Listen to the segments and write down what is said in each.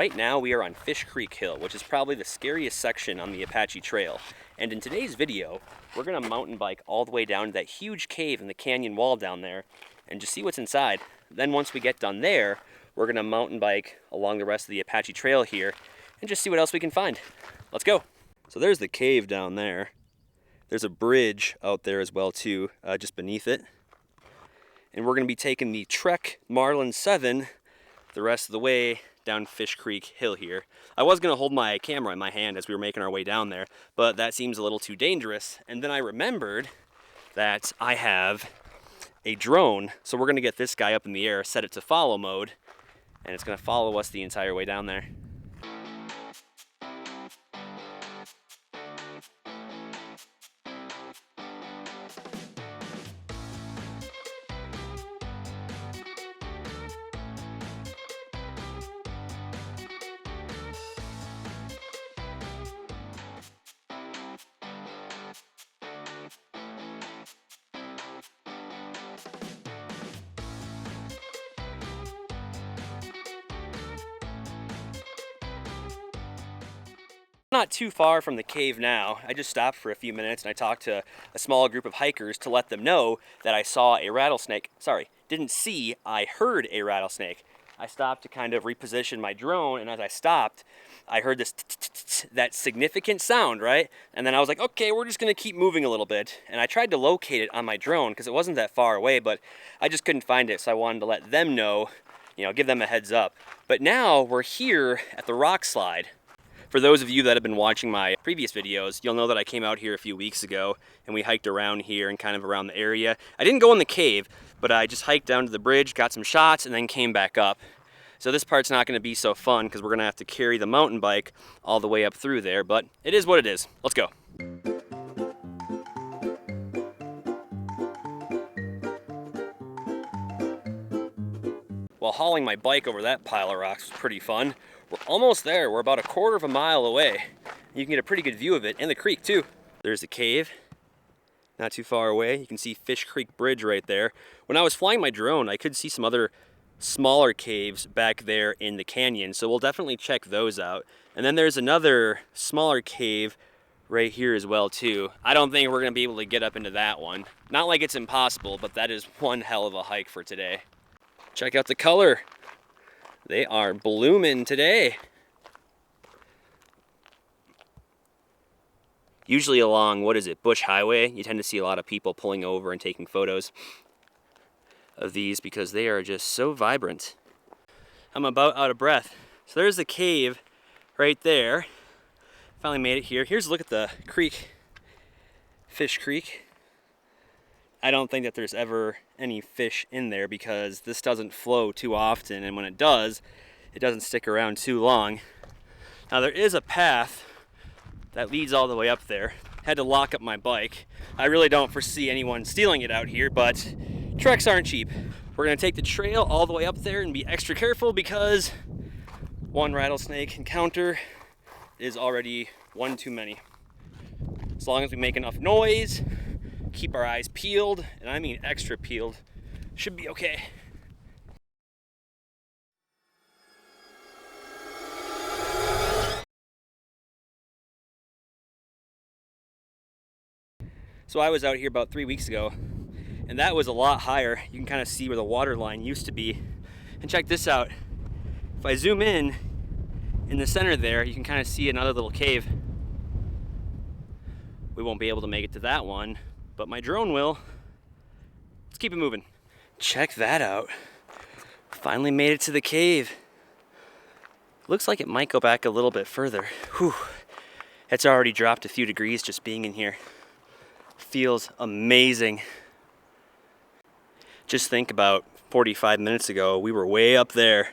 right now we are on Fish Creek Hill, which is probably the scariest section on the Apache Trail. And in today's video, we're gonna mountain bike all the way down to that huge cave in the canyon wall down there and just see what's inside. Then once we get done there, we're gonna mountain bike along the rest of the Apache Trail here and just see what else we can find. Let's go. So there's the cave down there. There's a bridge out there as well too, just beneath it. And we're gonna be taking the Trek Marlin 7 the rest of the way down Fish Creek Hill here. I was gonna hold my camera in my hand as we were making our way down there, but that seems a little too dangerous. And then I remembered that I have a drone, so we're gonna get this guy up in the air, set it to follow mode, and it's gonna follow us the entire way down there. Not too far from the cave now. I just stopped for a few minutes and I talked to a small group of hikers to let them know that I saw a rattlesnake. Sorry, didn't see, I heard a rattlesnake. I stopped to kind of reposition my drone, and as I stopped, I heard this that significant sound, right? And then I was like, okay, we're just gonna keep moving a little bit. And I tried to locate it on my drone because it wasn't that far away, but I just couldn't find it, so I wanted to let them know, give them a heads up. But now we're here at the rock slide. For those of you that have been watching my previous videos, you'll know that I came out here a few weeks ago and we hiked around here and kind of around the area. I didn't go in the cave, but I just hiked down to the bridge, got some shots, and then came back up. So this part's not gonna be so fun because we're gonna have to carry the mountain bike all the way up through there, but it is what it is. Let's go. While hauling my bike over that pile of rocks was pretty fun. We're almost there. We're about a quarter of a mile away. You can get a pretty good view of it, and the creek too. There's the cave, not too far away. You can see Fish Creek Bridge right there. When I was flying my drone, I could see some other smaller caves back there in the canyon, so we'll definitely check those out. And then there's another smaller cave right here as well too. I don't think we're gonna be able to get up into that one. Not like it's impossible, but that is one hell of a hike for today. Check out the color. They are blooming today. Usually along, Bush Highway, you tend to see a lot of people pulling over and taking photos of these because they are just so vibrant. I'm about out of breath. So there's the cave right there. Finally made it here. Here's a look at the creek, Fish Creek. I don't think that there's ever any fish in there because this doesn't flow too often, and when it does, it doesn't stick around too long. Now there is a path that leads all the way up there. Had to lock up my bike. I really don't foresee anyone stealing it out here, but treks aren't cheap. We're gonna take the trail all the way up there and be extra careful because one rattlesnake encounter is already one too many. As long as we make enough noise, keep our eyes peeled, and I mean extra peeled, should be okay. So I was out here about 3 weeks ago, and that was a lot higher. You can kind of see where the water line used to be. And check this out. If I zoom in the center there, you can kind of see another little cave. We won't be able to make it to that one, but my drone will. Let's keep it moving. Check that out. Finally made it to the cave. Looks like it might go back a little bit further. Whew. It's already dropped a few degrees just being in here. Feels amazing. Just think about 45 minutes ago, we were way up there.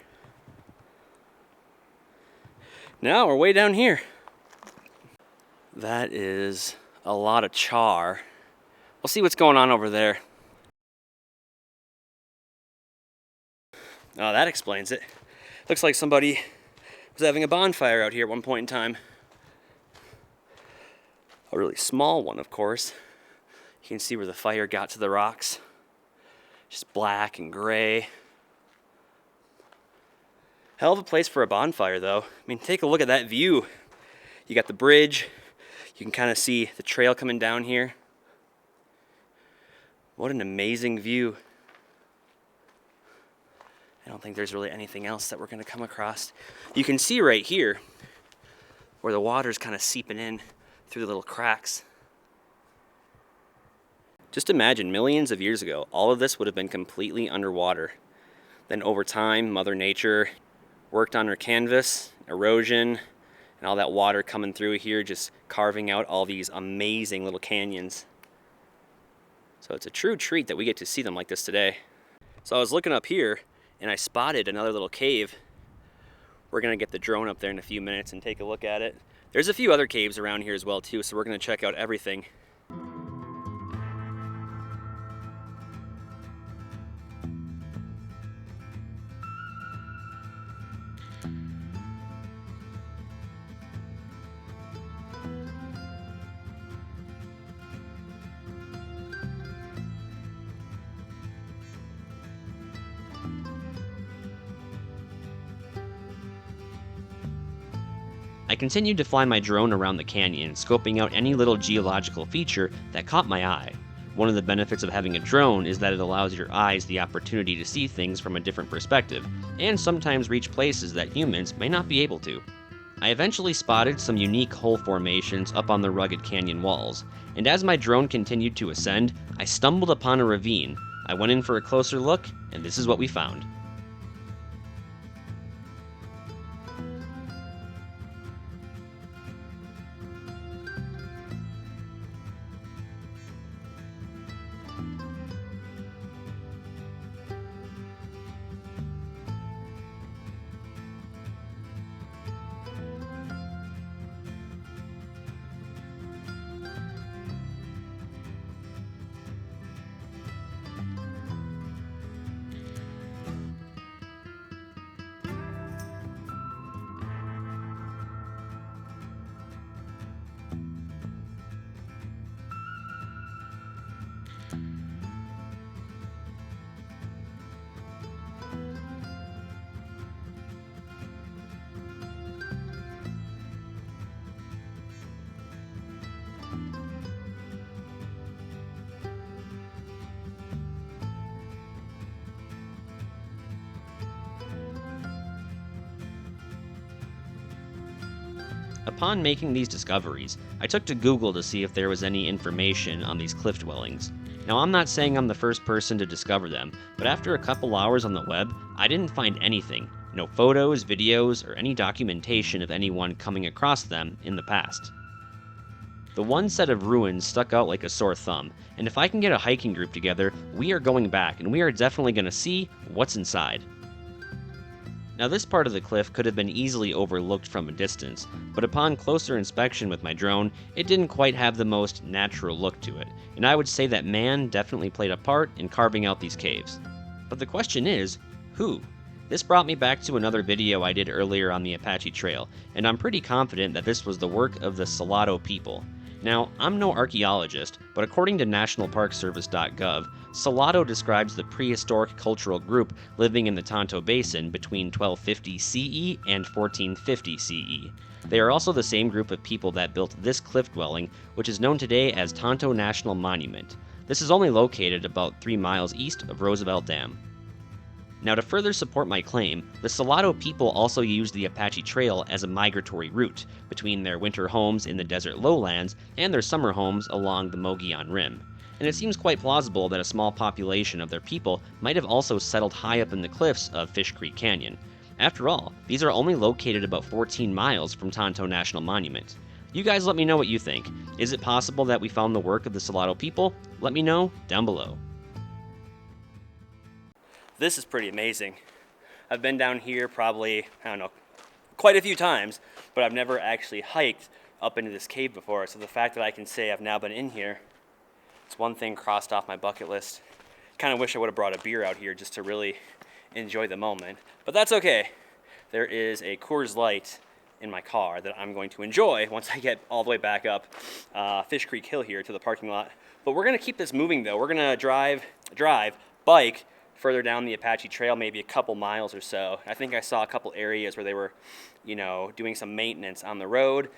Now we're way down here. That is a lot of char. We'll see what's going on over there. Oh, that explains it. Looks like somebody was having a bonfire out here at one point in time. A really small one, of course. You can see where the fire got to the rocks. Just black and gray. Hell of a place for a bonfire, though. I mean, take a look at that view. You got the bridge. You can kind of see the trail coming down here. What an amazing view. I don't think there's really anything else that we're going to come across. You can see right here where the water's kind of seeping in through the little cracks. Just imagine millions of years ago, all of this would have been completely underwater. Then over time, Mother Nature worked on her canvas, erosion, and all that water coming through here, just carving out all these amazing little canyons. So it's a true treat that we get to see them like this today. So I was looking up here, and I spotted another little cave. We're gonna get the drone up there in a few minutes and take a look at it. There's a few other caves around here as well too, so we're gonna check out everything. I continued to fly my drone around the canyon, scoping out any little geological feature that caught my eye. One of the benefits of having a drone is that it allows your eyes the opportunity to see things from a different perspective, and sometimes reach places that humans may not be able to. I eventually spotted some unique hole formations up on the rugged canyon walls, and as my drone continued to ascend, I stumbled upon a ravine. I went in for a closer look, and this is what we found. Upon making these discoveries, I took to Google to see if there was any information on these cliff dwellings. Now, I'm not saying I'm the first person to discover them, but after a couple hours on the web, I didn't find anything. No photos, videos, or any documentation of anyone coming across them in the past. The one set of ruins stuck out like a sore thumb, and if I can get a hiking group together, we are going back, and we are definitely going to see what's inside. Now, this part of the cliff could have been easily overlooked from a distance, but upon closer inspection with my drone, it didn't quite have the most natural look to it, and I would say that man definitely played a part in carving out these caves. But the question is, who? This brought me back to another video I did earlier on the Apache Trail, and I'm pretty confident that this was the work of the Salado people. Now, I'm no archaeologist, but according to nationalparkservice.gov, Salado describes the prehistoric cultural group living in the Tonto Basin between 1250 CE and 1450 CE. They are also the same group of people that built this cliff dwelling, which is known today as Tonto National Monument. This is only located about 3 miles east of Roosevelt Dam. Now, to further support my claim, the Salado people also used the Apache Trail as a migratory route between their winter homes in the desert lowlands and their summer homes along the Mogollon Rim. And it seems quite plausible that a small population of their people might have also settled high up in the cliffs of Fish Creek Canyon. After all, these are only located about 14 miles from Tonto National Monument. You guys let me know what you think. Is it possible that we found the work of the Salado people? Let me know down below. This is pretty amazing. I've been down here probably, I don't know, quite a few times, but I've never actually hiked up into this cave before. So the fact that I can say I've now been in here, it's one thing crossed off my bucket list. Kind of wish I would have brought a beer out here just to really enjoy the moment, but that's okay. There is a Coors Light in my car that I'm going to enjoy once I get all the way back up Fish Creek Hill here to the parking lot. But we're gonna keep this moving though. We're gonna drive, bike, further down the Apache Trail, maybe a couple miles or so. I think I saw a couple areas where they were, you know, doing some maintenance on the road.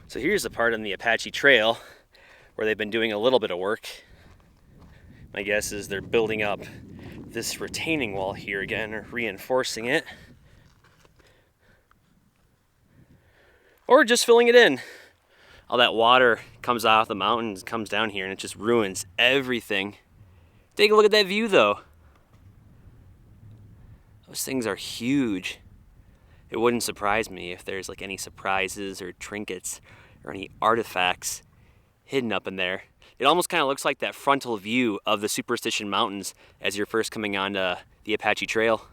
So here's the part on the Apache Trail where they've been doing a little bit of work. My guess is they're building up this retaining wall here again, or reinforcing it. Or just filling it in. All that water comes off the mountains, comes down here, and it just ruins everything. Take a look at that view though. Those things are huge. It wouldn't surprise me if there's like any surprises or trinkets or any artifacts hidden up in there. It almost kind of looks like that frontal view of the Superstition Mountains as you're first coming onto the Apache Trail.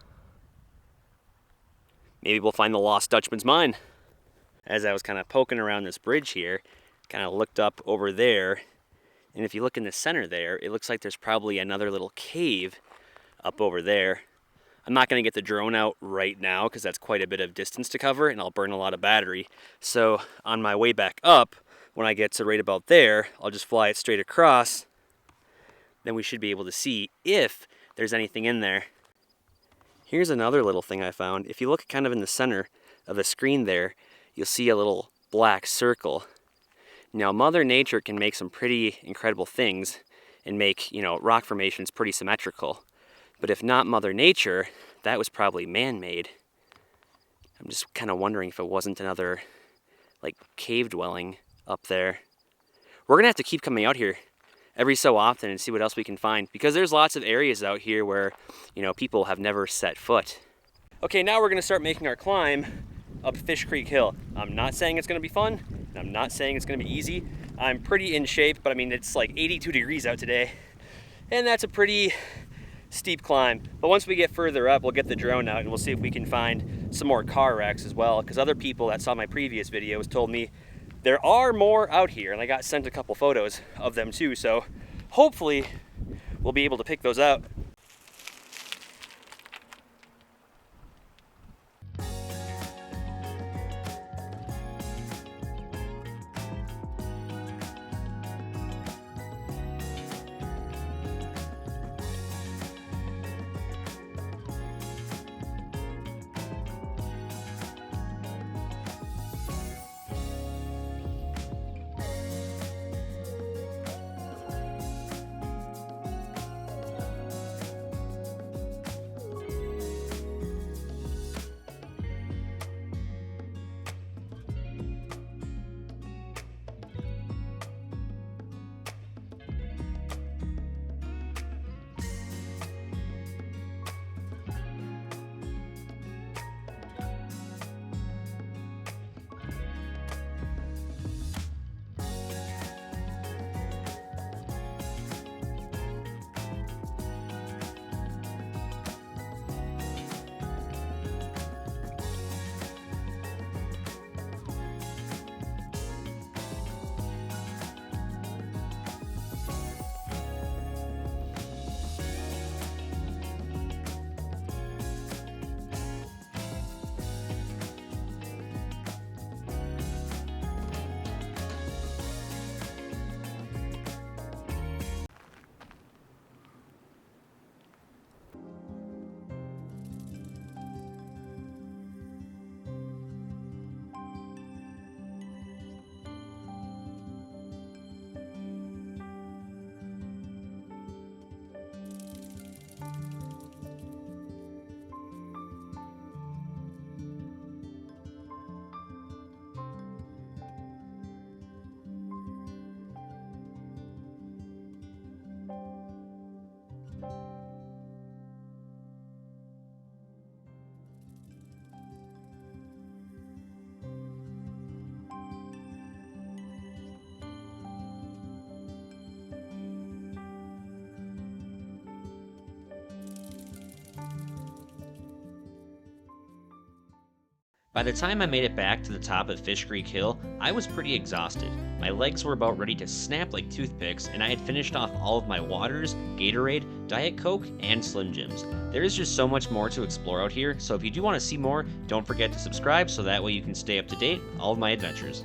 Maybe we'll find the Lost Dutchman's mine. As I was kind of poking around this bridge here, kind of looked up over there, and if you look in the center there, it looks like there's probably another little cave up over there. I'm not going to get the drone out right now because that's quite a bit of distance to cover and I'll burn a lot of battery. So on my way back up, when I get to right about there, I'll just fly it straight across. Then we should be able to see if there's anything in there. Here's another little thing I found. If you look kind of in the center of the screen there, you'll see a little black circle. Now Mother Nature can make some pretty incredible things and make, you know, rock formations pretty symmetrical. But if not Mother Nature, that was probably man-made. I'm just kind of wondering if it wasn't another, like, cave dwelling up there. We're gonna have to keep coming out here every so often and see what else we can find, because there's lots of areas out here where, you know, people have never set foot. Okay, now we're gonna start making our climb up Fish Creek Hill. I'm not saying it's gonna be fun, and I'm not saying it's gonna be easy. I'm pretty in shape, but I mean, it's like 82 degrees out today, and that's a pretty steep climb. But once we get further up, we'll get the drone out and we'll see if we can find some more car wrecks as well, because other people that saw my previous videos told me there are more out here, and I got sent a couple photos of them too, so hopefully we'll be able to pick those out. By the time I made it back to the top of Fish Creek Hill, I was pretty exhausted. My legs were about ready to snap like toothpicks, and I had finished off all of my waters, Gatorade, Diet Coke, and Slim Jims. There is just so much more to explore out here, so if you do want to see more, don't forget to subscribe so that way you can stay up to date with all of my adventures.